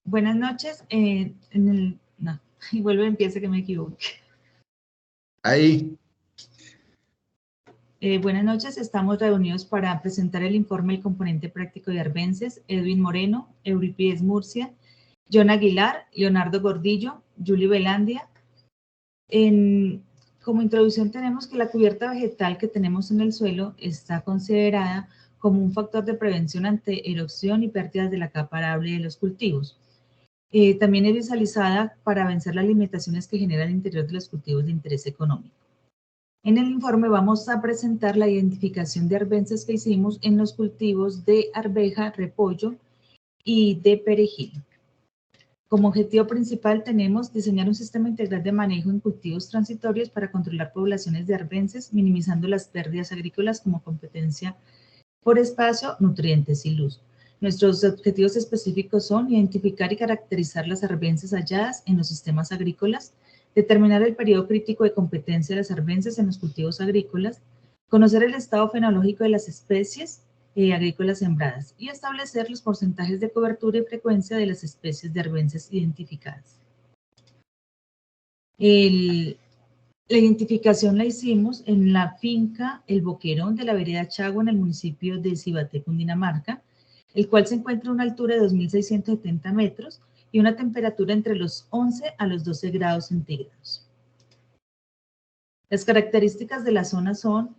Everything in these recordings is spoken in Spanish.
Buenas noches. No, y vuelve, empieza que me equivoque. Ahí. Buenas noches, estamos reunidos para presentar el informe del componente práctico de Arbences, Edwin Moreno, Euripides Murcia, John Aguilar, Leonardo Gordillo, Julie Velandia. Como introducción tenemos que la cubierta vegetal que tenemos en el suelo está considerada como un factor de prevención ante erosión y pérdidas de la capa arable de los cultivos. También es visualizada para vencer las limitaciones que genera el interior de los cultivos de interés económico. En el informe vamos a presentar la identificación de arbences que hicimos en los cultivos de arveja, repollo y de perejil. Como objetivo principal tenemos diseñar un sistema integral de manejo en cultivos transitorios para controlar poblaciones de arbences, minimizando las pérdidas agrícolas como competencia por espacio, nutrientes y luz. Nuestros objetivos específicos son identificar y caracterizar las arbences halladas en los sistemas agrícolas, determinar el periodo crítico de competencia de las arbences en los cultivos agrícolas, conocer el estado fenológico de las especies agrícolas sembradas y establecer los porcentajes de cobertura y frecuencia de las especies de arbences identificadas. La identificación la hicimos en la finca El Boquerón de la vereda Chagua en el municipio de Cibaté, Cundinamarca, el cual se encuentra a una altura de 2.670 metros y una temperatura entre los 11 a los 12 grados centígrados. Las características de la zona son,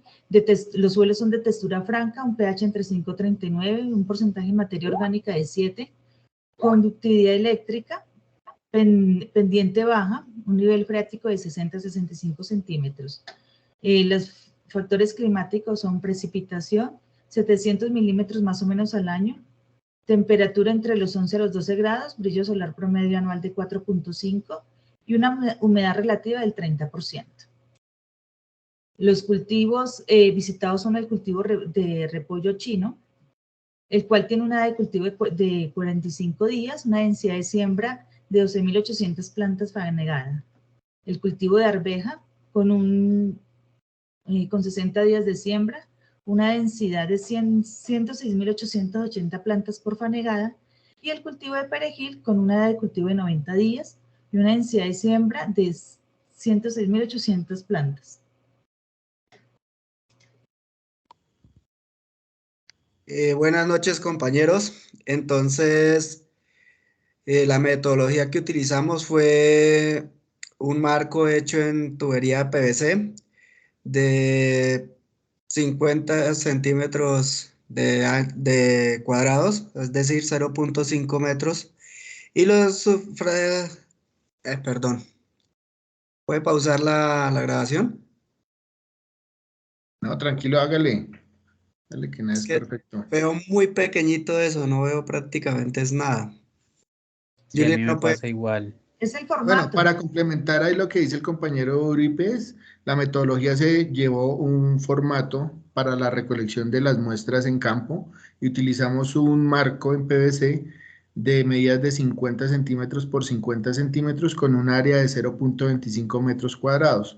los suelos son de textura franca, un pH entre 5,39, un porcentaje de materia orgánica de 7, conductividad eléctrica, pendiente baja, un nivel freático de 60 a 65 centímetros. Los factores climáticos son precipitación, 700 milímetros más o menos al año, temperatura entre los 11 a los 12 grados, brillo solar promedio anual de 4,5 y una humedad relativa del 30%. Los cultivos visitados son el cultivo de repollo chino, el cual tiene una edad de cultivo de 45 días, una densidad de siembra de 12.800 plantas fanegadas. El cultivo de arveja con 60 días de siembra, una densidad de 106.880 plantas por fanegada, y el cultivo de perejil con una edad de cultivo de 90 días y una densidad de siembra de 106.800 plantas. Buenas noches, compañeros. Entonces, la metodología que utilizamos fue un marco hecho en tubería de PVC de 50 centímetros de cuadrados, es decir, 0,5 metros. Y perdón, ¿puede pausar la grabación? No, tranquilo, hágale. Dale que nada Es es que perfecto. veo muy pequeñito eso, no veo prácticamente es nada. Sí, a Julián, mí me no puede. pasa igual. Es el formato. Bueno, para complementar ahí lo que dice el compañero Euripes, la metodología se llevó un formato para la recolección de las muestras en campo y utilizamos un marco en PVC de medidas de 50 centímetros por 50 centímetros con un área de 0,25 metros cuadrados.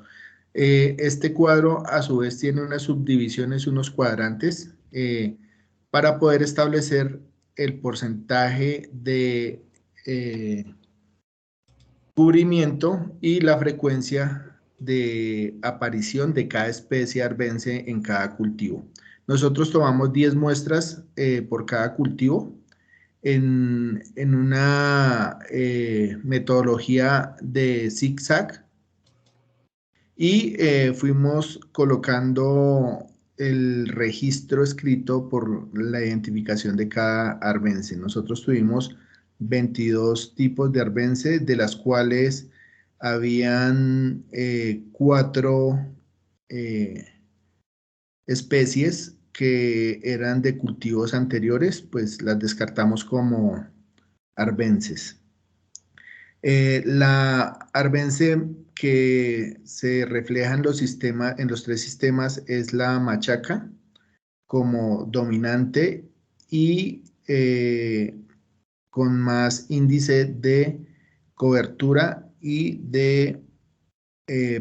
Este cuadro a su vez tiene unas subdivisiones, unos cuadrantes, para poder establecer el porcentaje de cubrimiento y la frecuencia de aparición de cada especie arbense en cada cultivo. Nosotros tomamos 10 muestras por cada cultivo en una metodología de zigzag y fuimos colocando el registro escrito por la identificación de cada arbense. Nosotros tuvimos 22 tipos de arbense, de las cuales habían 4 especies que eran de cultivos anteriores, pues las descartamos como arbenses. La arbense que se refleja en los 3 sistemas es la machaca como dominante y con más índice de cobertura y de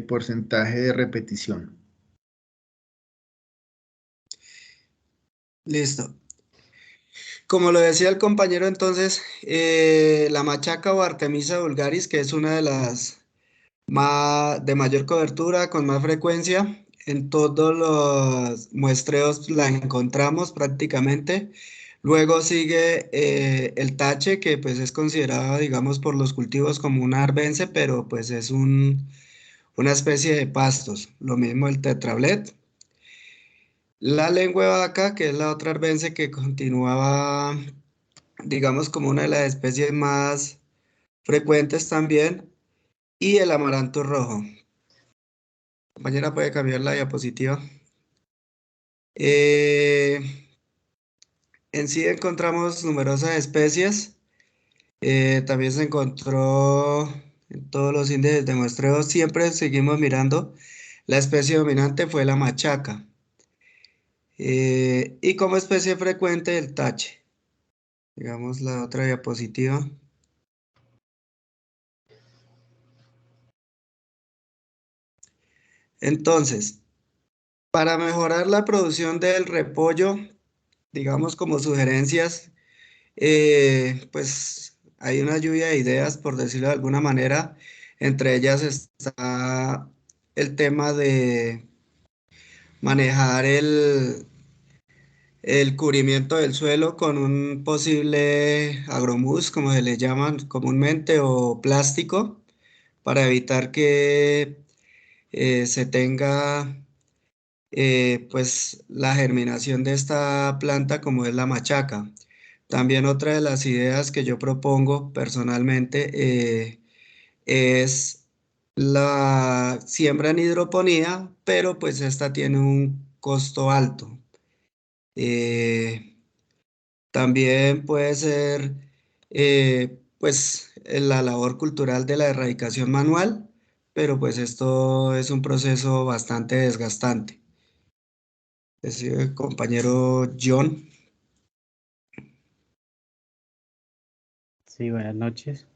porcentaje de repetición. Listo. Como lo decía el compañero, entonces, la machaca o Artemisa vulgaris, que es una de las de mayor cobertura, con más frecuencia, en todos los muestreos la encontramos prácticamente. Luego sigue el tache, que pues es considerado, digamos, por los cultivos como una arbense, pero pues es una especie de pastos. Lo mismo el tetrablet. La lengua de vaca, que es la otra arbense que continuaba, digamos, como una de las especies más frecuentes también, y el amaranto rojo. Compañera, puede cambiar la diapositiva. Eh, en sí encontramos numerosas especies. También se encontró en todos los índices de muestreo. Siempre seguimos mirando. La especie dominante fue la machaca. Y como especie frecuente, el tache. Digamos la otra diapositiva. Entonces, para mejorar la producción del repollo, digamos como sugerencias, pues hay una lluvia de ideas, por decirlo de alguna manera. Entre ellas está el tema de manejar el cubrimiento del suelo con un posible agromousse, como se le llaman comúnmente, o plástico, para evitar que se tenga pues la germinación de esta planta como es la machaca. También otra de las ideas que yo propongo personalmente es la siembra en hidroponía, pero pues esta tiene un costo alto. Eh, También puede ser pues la labor cultural de la erradicación manual, pero pues esto es un proceso bastante desgastante. El compañero John. Sí, buenas noches.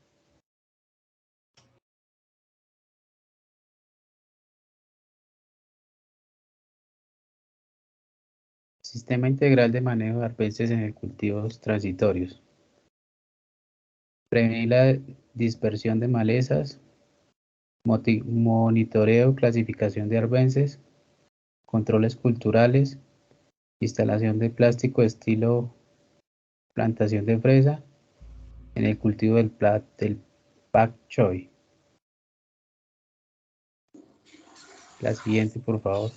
Sistema integral de manejo de arbences en el cultivos transitorios. Prevenir la dispersión de malezas, monitoreo, clasificación de arbences, controles culturales, instalación de plástico estilo plantación de fresa en el cultivo del pak choi. La siguiente, por favor.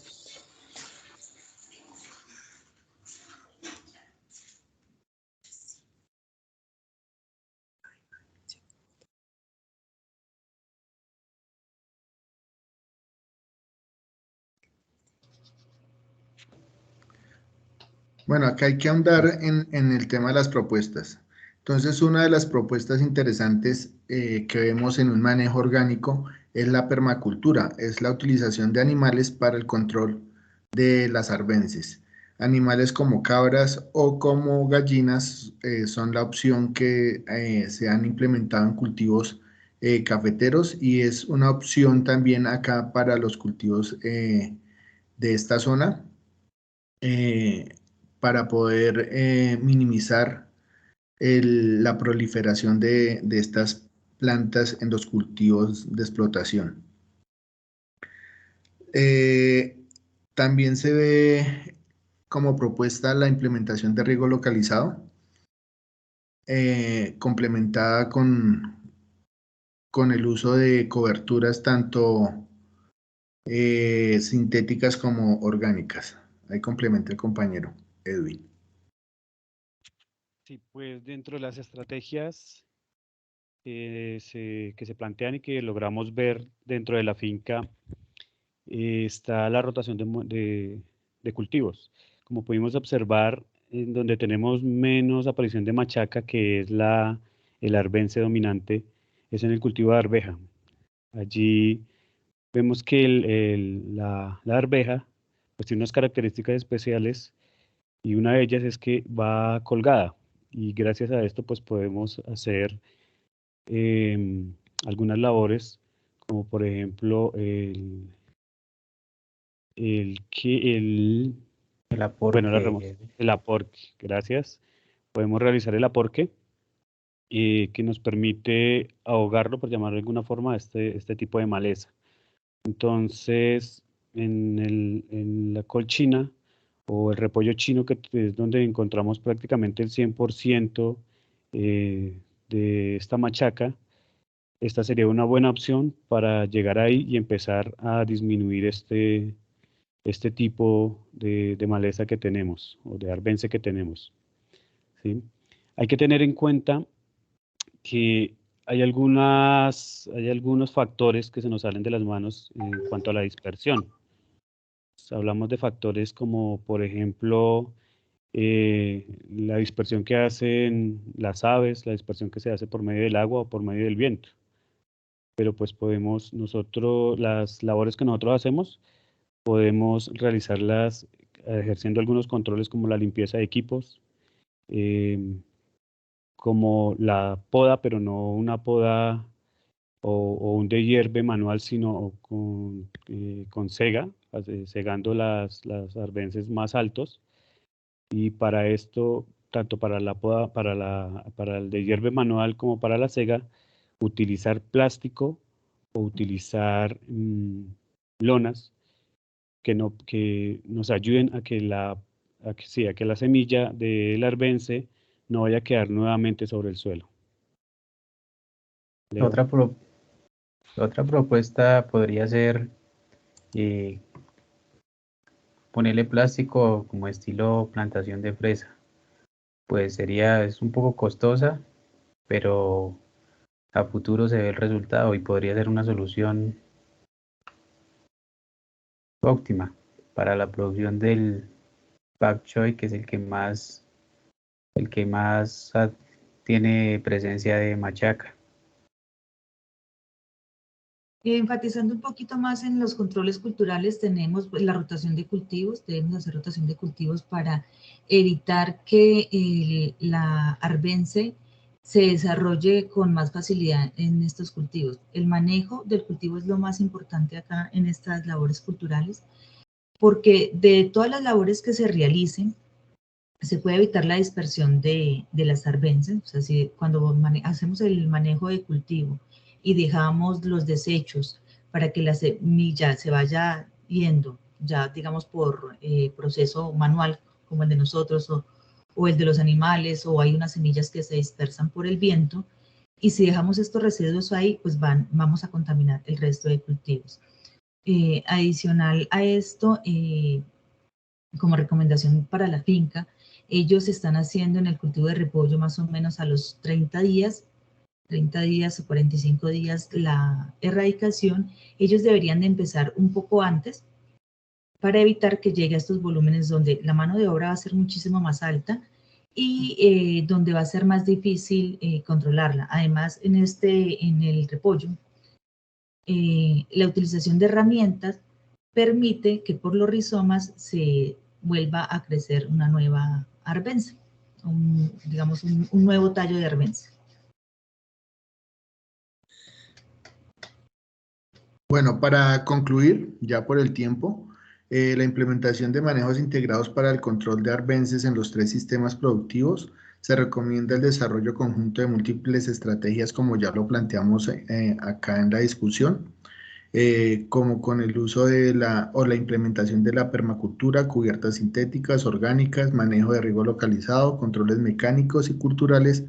Bueno, acá hay que ahondar en el tema de las propuestas. Entonces, una de las propuestas interesantes que vemos en un manejo orgánico es la permacultura, es la utilización de animales para el control de las arbences. Animales como cabras o como gallinas son la opción que se han implementado en cultivos cafeteros y es una opción también acá para los cultivos de esta zona. eh, para poder minimizar la proliferación de estas plantas en los cultivos de explotación. Eh, También se ve como propuesta la implementación de riego localizado, complementada con el uso de coberturas tanto sintéticas como orgánicas. Ahí complementa el compañero Edwin. Sí, pues dentro de las estrategias que se plantean y que logramos ver dentro de la finca está la rotación de cultivos. Como pudimos observar, en donde tenemos menos aparición de machaca, que es el arbense dominante, es en el cultivo de arveja. Allí vemos que la arveja pues, tiene unas características especiales y una de ellas es que va colgada y gracias a esto pues podemos hacer algunas labores como por ejemplo el El aporte. el aporte, gracias, podemos realizar el aporque que nos permite ahogarlo, por llamarlo de alguna forma, este tipo de maleza. Entonces, en la col china o el repollo chino, que es donde encontramos prácticamente el 100% de esta machaca, esta sería una buena opción para llegar ahí y empezar a disminuir este tipo de maleza que tenemos o de arbense que tenemos, ¿sí? Hay que tener en cuenta que hay algunos factores que se nos salen de las manos en cuanto a la dispersión. Hablamos de factores como, por ejemplo, la dispersión que hacen las aves, la dispersión que se hace por medio del agua o por medio del viento. Pero pues las labores que nosotros hacemos, podemos realizarlas ejerciendo algunos controles como la limpieza de equipos, como la poda, pero no una poda o un dehierve manual, sino con sega, segando las arbences más altos. Y para esto, tanto para la poda, para el dehierve manual como para la sega, utilizar plástico o utilizar lonas que nos ayuden a que la semilla del arbense no vaya a quedar nuevamente sobre el suelo. Leo. Otra propuesta podría ser ponerle plástico como estilo plantación de fresa. Pues es un poco costosa, pero a futuro se ve el resultado y podría ser una solución óptima para la producción del pak choi, que es el que más tiene presencia de machaca. Enfatizando un poquito más en los controles culturales, tenemos la rotación de cultivos, debemos hacer rotación de cultivos para evitar que la arbense se desarrolle con más facilidad en estos cultivos. El manejo del cultivo es lo más importante acá en estas labores culturales, porque de todas las labores que se realicen, se puede evitar la dispersión de las arbences. O sea, si cuando hacemos el manejo de cultivo y dejamos los desechos para que la semilla se vaya yendo, ya digamos por proceso manual como el de nosotros o el de los animales, o hay unas semillas que se dispersan por el viento, y si dejamos estos residuos ahí, pues vamos a contaminar el resto de cultivos. Adicional a esto, como recomendación para la finca, ellos están haciendo en el cultivo de repollo más o menos a los 30 días o 45 días la erradicación. Ellos deberían de empezar un poco antes para evitar que llegue a estos volúmenes donde la mano de obra va a ser muchísimo más alta y donde va a ser más difícil controlarla. Además, en el repollo, la utilización de herramientas permite que por los rizomas se vuelva a crecer una nueva arbense, digamos un nuevo tallo de arbense. Bueno, para concluir, ya por el tiempo, la implementación de manejos integrados para el control de arbences en los 3 sistemas productivos, se recomienda el desarrollo conjunto de múltiples estrategias, como ya lo planteamos acá en la discusión, como con el uso de la implementación de la permacultura, cubiertas sintéticas, orgánicas, manejo de riego localizado, controles mecánicos y culturales,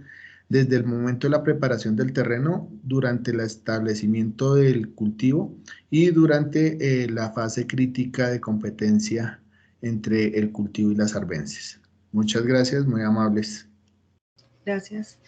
desde el momento de la preparación del terreno, durante el establecimiento del cultivo y durante la fase crítica de competencia entre el cultivo y las arbences. Muchas gracias, muy amables. Gracias.